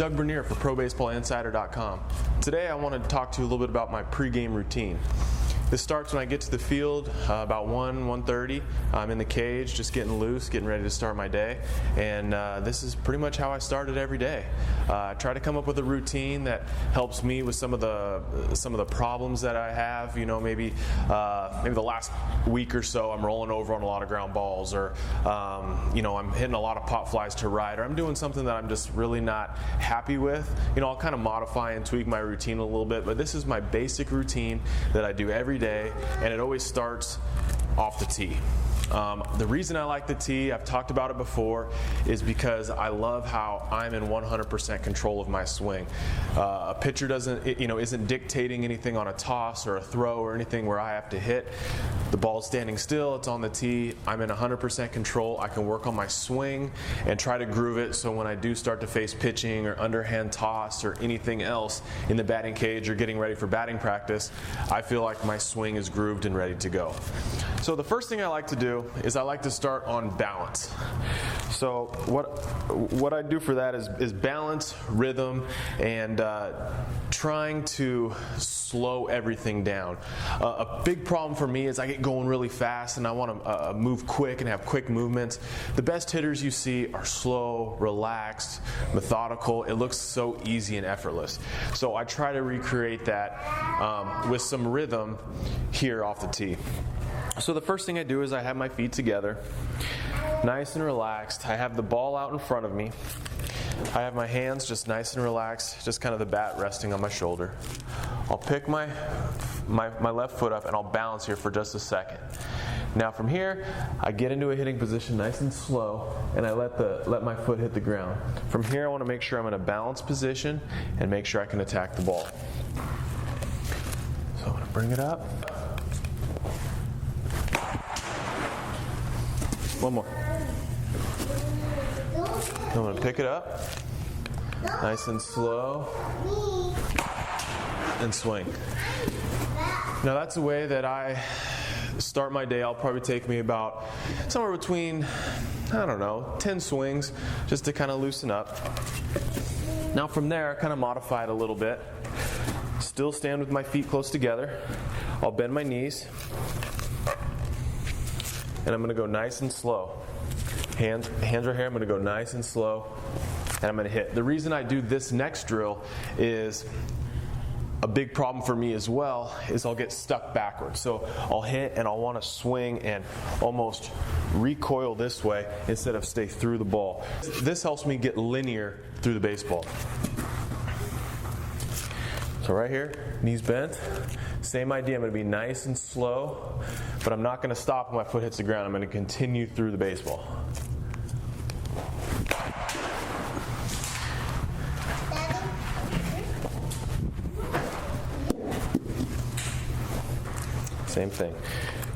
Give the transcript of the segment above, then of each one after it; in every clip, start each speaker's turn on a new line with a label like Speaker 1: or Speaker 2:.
Speaker 1: Doug Bernier for ProBaseballInsider.com. Today I wanted to talk to you a little bit about my pregame routine. This starts when I get to the field about 1:30. I'm in the cage, just getting loose, getting ready to start my day. And this is pretty much how I start it every day. I try to come up with a routine that helps me with some of the problems that I have. You know, maybe the last week or so I'm rolling over on a lot of ground balls, or I'm hitting a lot of pop flies to right, or I'm doing something that I'm just really not happy with. You know, I'll kind of modify and tweak my routine a little bit, but this is my basic routine that I do every day, and it always starts off the tee. The reason I like the tee, I've talked about it before, is because I love how I'm in 100% control of my swing. A pitcher isn't dictating anything on a toss or a throw or anything where I have to hit. The ball's standing still, it's on the tee, I'm in 100% control. I can work on my swing and try to groove it so when I do start to face pitching or underhand toss or anything else in the batting cage or getting ready for batting practice, I feel like my swing is grooved and ready to go. So the first thing I like to do is I like to start on balance. So what I do for that is balance, rhythm, and trying to slow everything down. A big problem for me is I get going really fast and I want to move quick and have quick movements. The best hitters you see are slow, relaxed, methodical. It looks so easy and effortless. So I try to recreate that with some rhythm here off the tee. So the first thing I do is I have my feet together, nice and relaxed. I have the ball out in front of me. I have my hands just nice and relaxed, just kind of the bat resting on my shoulder. I'll pick my left foot up and I'll balance here for just a second. Now from here, I get into a hitting position nice and slow, and I let my foot hit the ground. From here, I want to make sure I'm in a balanced position and make sure I can attack the ball. So I'm going to bring it up. One more. I'm going to pick it up, nice and slow, and swing. Now that's the way that I start my day. I'll probably take me about somewhere between, 10 swings just to kind of loosen up. Now from there, I kind of modify it a little bit. Still stand with my feet close together. I'll bend my knees. And I'm going to go nice and slow. Hands are here. I'm going to go nice and slow, and I'm going to hit. The reason I do this next drill is a big problem for me as well is I'll get stuck backwards. So I'll hit and I'll want to swing and almost recoil this way instead of stay through the ball. This helps me get linear through the baseball. So right here, knees bent. Same idea, I'm going to be nice and slow, but I'm not going to stop when my foot hits the ground. I'm going to continue through the baseball. Same thing.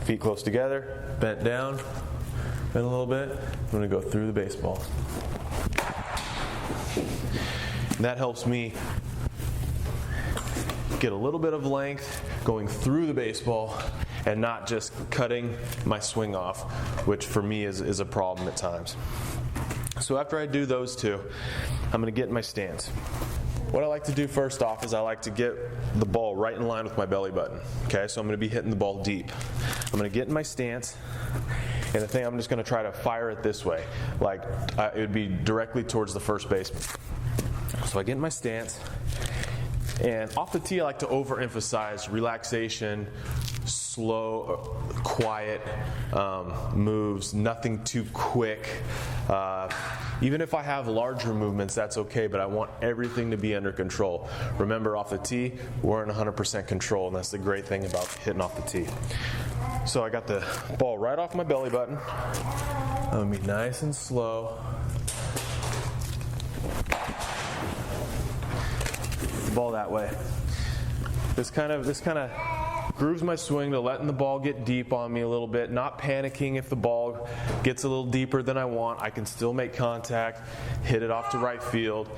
Speaker 1: Feet close together, bent down, bend a little bit. I'm going to go through the baseball. And that helps me get a little bit of length going through the baseball and not just cutting my swing off, which for me is a problem at times. So after I do those two, I'm going to get in my stance. What I like to do first off is I like to get the ball right in line with my belly button. Okay, so I'm going to be hitting the ball deep. I'm going to get in my stance, and the thing I'm just going to try to fire it this way, like it would be directly towards the first baseman. So I get in my stance. And off the tee, I like to overemphasize relaxation, slow, quiet moves, nothing too quick. Even if I have larger movements, that's okay, but I want everything to be under control. Remember, off the tee, we're in 100% control, and that's the great thing about hitting off the tee. So I got the ball right off my belly button. I'm going to be nice and slow. Ball that way. This kind of grooves my swing to letting the ball get deep on me a little bit, not panicking if the ball gets a little deeper than I want. I can still make contact, hit it off to right field,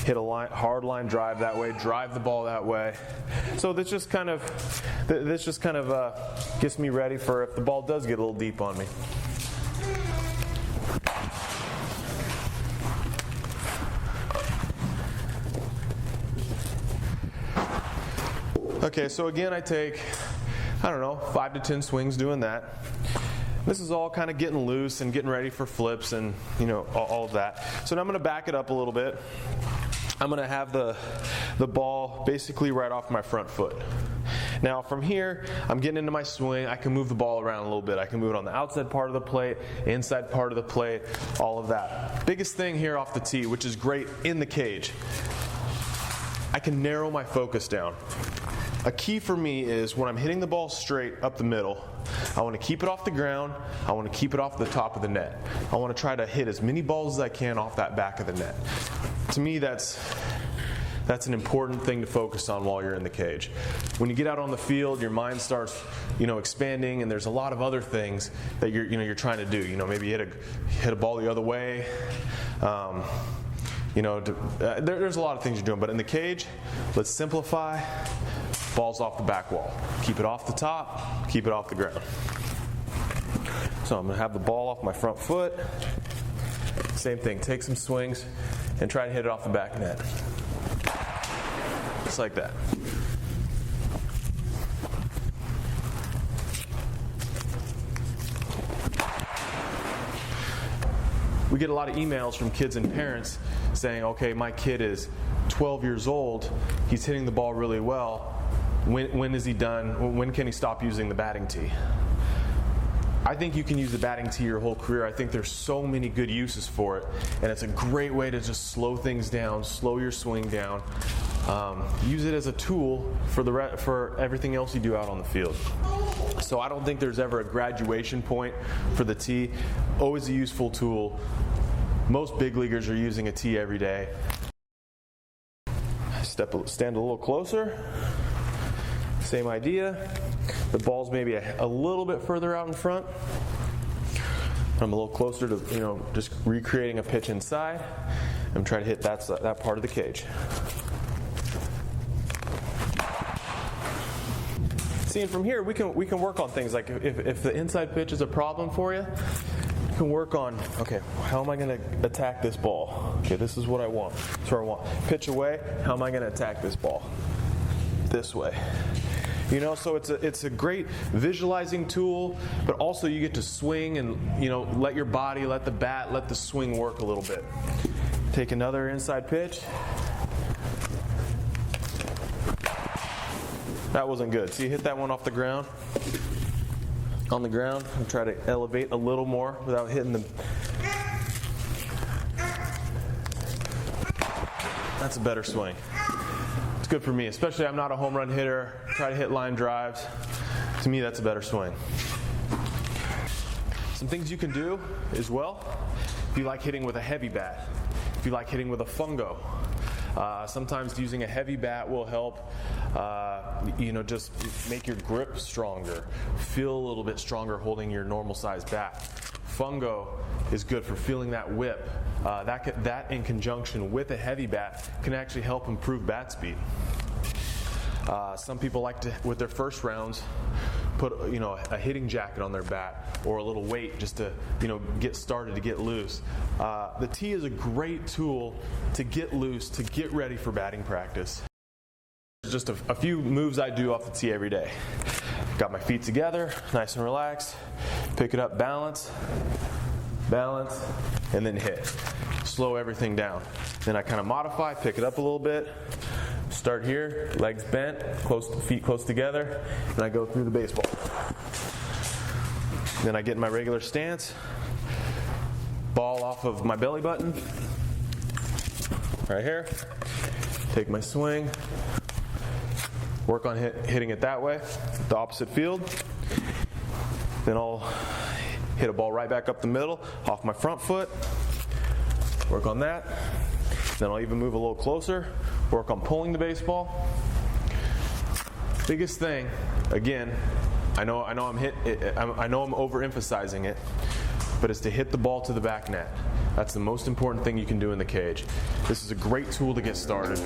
Speaker 1: hit a hard line drive that way, drive the ball that way. So this just kind of gets me ready for if the ball does get a little deep on me. Okay, so again, I take, 5 to 10 swings doing that. This is all kind of getting loose and getting ready for flips and, all of that. So now I'm going to back it up a little bit. I'm going to have the ball basically right off my front foot. Now from here, I'm getting into my swing. I can move the ball around a little bit. I can move it on the outside part of the plate, inside part of the plate, all of that. Biggest thing here off the tee, which is great in the cage, I can narrow my focus down. A key for me is when I'm hitting the ball straight up the middle, I want to keep it off the ground. I want to keep it off the top of the net. I want to try to hit as many balls as I can off that back of the net. To me, that's an important thing to focus on while you're in the cage. When you get out on the field, your mind starts, expanding, and there's a lot of other things that you're trying to do. Maybe hit a ball the other way. There's a lot of things you're doing, but in the cage, let's simplify. Ball's off the back wall. Keep it off the top, keep it off the ground. So I'm going to have the ball off my front foot. Same thing, take some swings and try to hit it off the back net. Just like that. We get a lot of emails from kids and parents saying, okay, my kid is 12 years old, he's hitting the ball really well. When is he done? When can he stop using the batting tee? I think you can use the batting tee your whole career. I think there's so many good uses for it, and it's a great way to just slow things down, slow your swing down. Use it as a tool for everything else you do out on the field. So I don't think there's ever a graduation point for the tee. Always a useful tool. Most big leaguers are using a tee every day. Stand a little closer. Same idea. The ball's maybe a little bit further out in front. I'm a little closer to, just recreating a pitch inside. I'm trying to hit that part of the cage. See, and from here we can work on things like if the inside pitch is a problem for you, you can work on, okay, how am I going to attack this ball? Okay, this is what I want. That's where I want. Pitch away, how am I going to attack this ball? This way. So it's a great visualizing tool, but also you get to swing and, let your body, let the bat, let the swing work a little bit. Take another inside pitch. That wasn't good. See, hit that one off the ground. On the ground, and try to elevate a little more without hitting the... That's a better swing. It's good for me, especially I'm not a home run hitter. Try to hit line drives. To me, that's a better swing. Some things you can do as well, if you like hitting with a heavy bat, if you like hitting with a fungo, sometimes using a heavy bat will help, just make your grip stronger, feel a little bit stronger holding your normal size bat. Fungo is good for feeling that whip. That in conjunction with a heavy bat can actually help improve bat speed. Some people like to, with their first rounds, put a hitting jacket on their bat or a little weight just to get started, to get loose. The tee is a great tool to get loose, to get ready for batting practice. Just a few moves I do off the tee every day. Got my feet together, nice and relaxed. Pick it up, balance, and then hit. Slow everything down. Then I kind of modify, pick it up a little bit. Start here, legs bent, feet close together, and I go through the baseball. Then I get in my regular stance, ball off of my belly button, right here. Take my swing, work on hitting it that way, the opposite field. Then I'll hit a ball right back up the middle, off my front foot, work on that. Then I'll even move a little closer, work on pulling the baseball. Biggest thing, again, I know I'm overemphasizing it, but it's to hit the ball to the back net. That's the most important thing you can do in the cage. This is a great tool to get started.